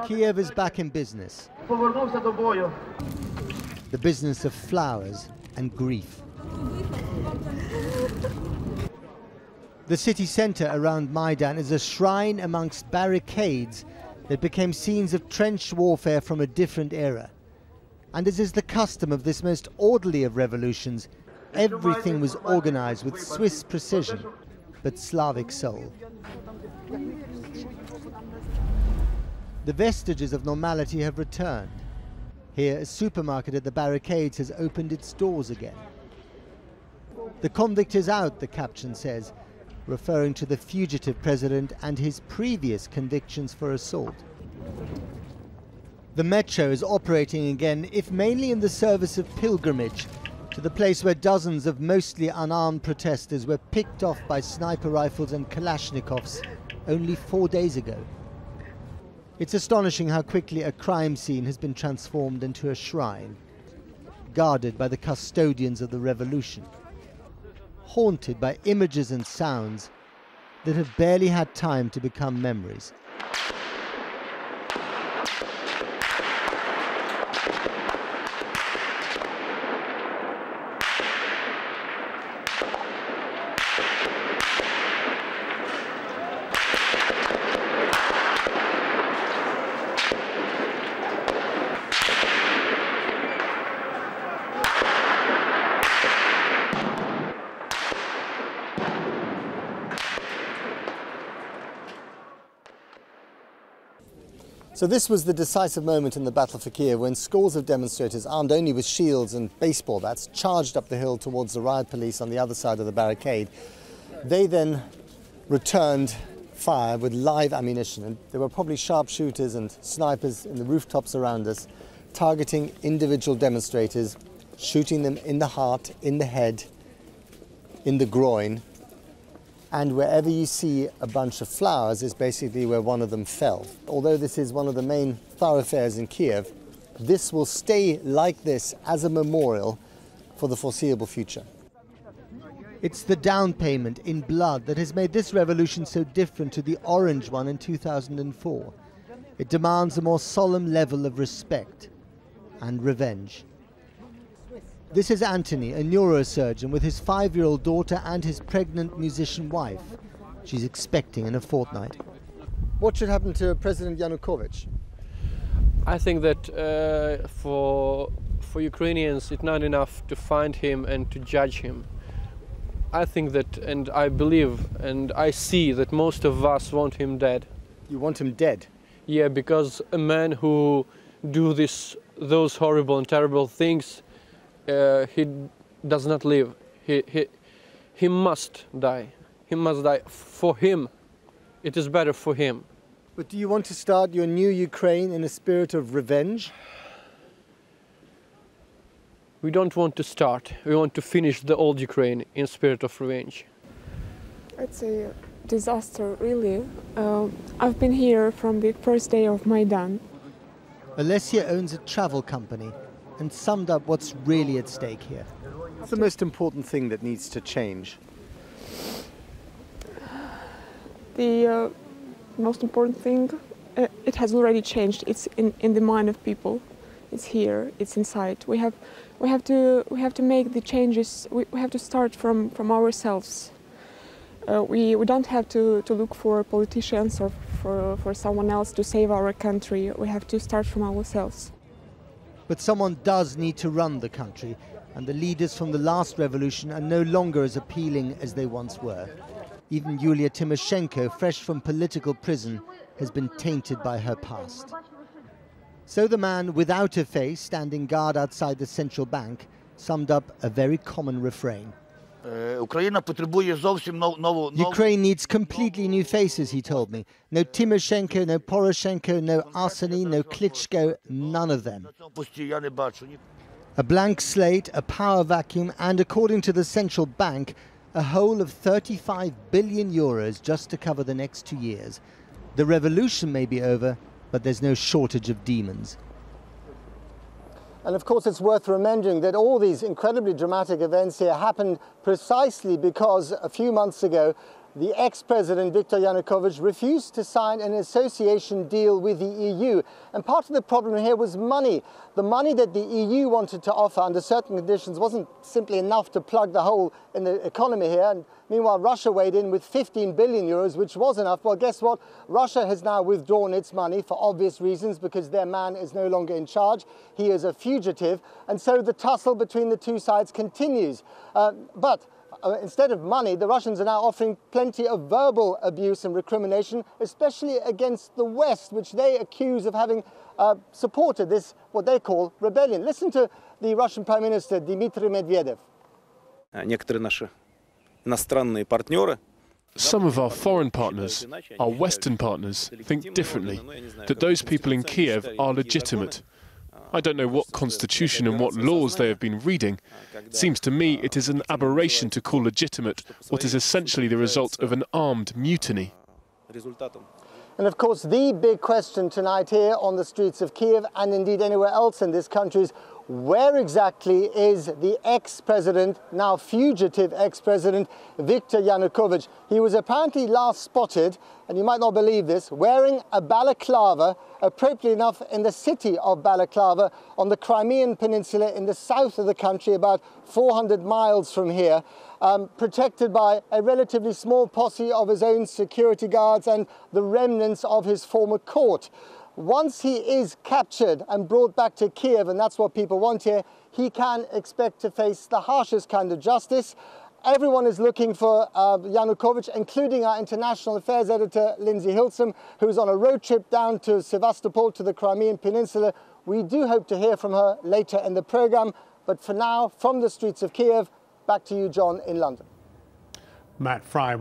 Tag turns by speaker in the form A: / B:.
A: Kiev is back in business. The business of flowers and grief. The city centre around Maidan is a shrine amongst barricades that became scenes of trench warfare from a different era. And as is the custom of this most orderly of revolutions, everything was organised with Swiss precision, but Slavic soul. The vestiges of normality have returned. Here, a supermarket at the barricades has opened its doors again. The convict is out, the caption says, referring to the fugitive president and his previous convictions for assault. The metro is operating again, if mainly in the service of pilgrimage, to the place where dozens of mostly unarmed protesters were picked off by sniper rifles and Kalashnikovs only 4 days ago. It's astonishing how quickly a crime scene has been transformed into a shrine, guarded by the custodians of the revolution, haunted by images and sounds that have barely had time to become memories. So this was the decisive moment in the battle for Kiev when scores of demonstrators, armed only with shields and baseball bats, charged up the hill towards the riot police on the other side of the barricade. They then returned fire with live ammunition, and there were probably sharpshooters and snipers in the rooftops around us, targeting individual demonstrators, shooting them in the heart, in the head, in the groin. And wherever you see a bunch of flowers is basically where one of them fell. Although this is one of the main thoroughfares in Kiev, this will stay like this as a memorial for the foreseeable future. It's the down payment in blood that has made this revolution so different to the orange one in 2004. It demands a more solemn level of respect and revenge. This is Anthony, a neurosurgeon with his 5-year-old daughter and his pregnant musician wife. She's expecting in a fortnight. What should happen to President Yanukovych?
B: I think that for Ukrainians it's not enough to find him and to judge him. I think that, and I believe, and I see that most of us want him dead.
A: You want him dead?
B: Yeah, because a man who do those horrible and terrible things, he does not live. He must die. He must die. For him, it is better for him.
A: But do you want to start your new Ukraine in a spirit of revenge?
B: We don't want to start. We want to finish the old Ukraine in spirit of revenge.
C: It's a disaster, really. I've been here from the first day of Maidan.
A: Alessia owns a travel company and summed up what's really at stake here. What's the most important thing that needs to change?
C: The most important thing, it has already changed. It's in the mind of people. It's here. It's inside. We have to make the changes. We have to start from ourselves. We don't have to look for politicians or for someone else to save our country. We have to start from ourselves.
A: But someone does need to run the country, and the leaders from the last revolution are no longer as appealing as they once were. Even Yulia Tymoshenko, fresh from political prison, has been tainted by her past. So the man without a face, standing guard outside the central bank, summed up a very common refrain. Ukraine needs completely new faces, he told me. No Tymoshenko, no Poroshenko, no Arseny, no Klitschko, none of them. A blank slate, a power vacuum, and according to the central bank, a hole of 35 billion euros just to cover the next 2 years. The revolution may be over, but there's no shortage of demons. And of course, it's worth remembering that all these incredibly dramatic events here happened precisely because a few months ago, the ex-president Viktor Yanukovych refused to sign an association deal with the EU. And part of the problem here was money. The money that the EU wanted to offer under certain conditions wasn't simply enough to plug the hole in the economy here. And meanwhile, Russia weighed in with 15 billion euros, which was enough. Well, guess what? Russia has now withdrawn its money for obvious reasons, because their man is no longer in charge. He is a fugitive. And so the tussle between the two sides continues. But instead of money, the Russians are now offering plenty of verbal abuse and recrimination, especially against the West, which they accuse of having supported this, what they call, rebellion. Listen to the Russian Prime Minister, Dmitry Medvedev.
D: Некоторые наши иностранные партнеры.
E: Some of our foreign partners, our Western partners, think differently, that those people in Kiev are legitimate. I don't know what constitution and what laws they have been reading. It seems to me it is an aberration to call legitimate what is essentially the result of an armed mutiny.
A: And of course, the big question tonight here on the streets of Kiev, and indeed anywhere else in this country, is where exactly is the ex-president, now fugitive ex-president, Viktor Yanukovych? He was apparently last spotted, and you might not believe this, wearing a balaclava, appropriately enough in the city of Balaclava on the Crimean Peninsula in the south of the country, about 400 miles from here, protected by a relatively small posse of his own security guards and the remnants of his former court. Once he is captured and brought back to Kiev, and that's what people want here, he can expect to face the harshest kind of justice. Everyone is looking for Yanukovych, including our international affairs editor, Lindsay Hilsum, who's on a road trip down to Sevastopol, to the Crimean Peninsula. We do hope to hear from her later in the programme. But for now, from the streets of Kiev, back to you, John, in London.
F: Matt Fry.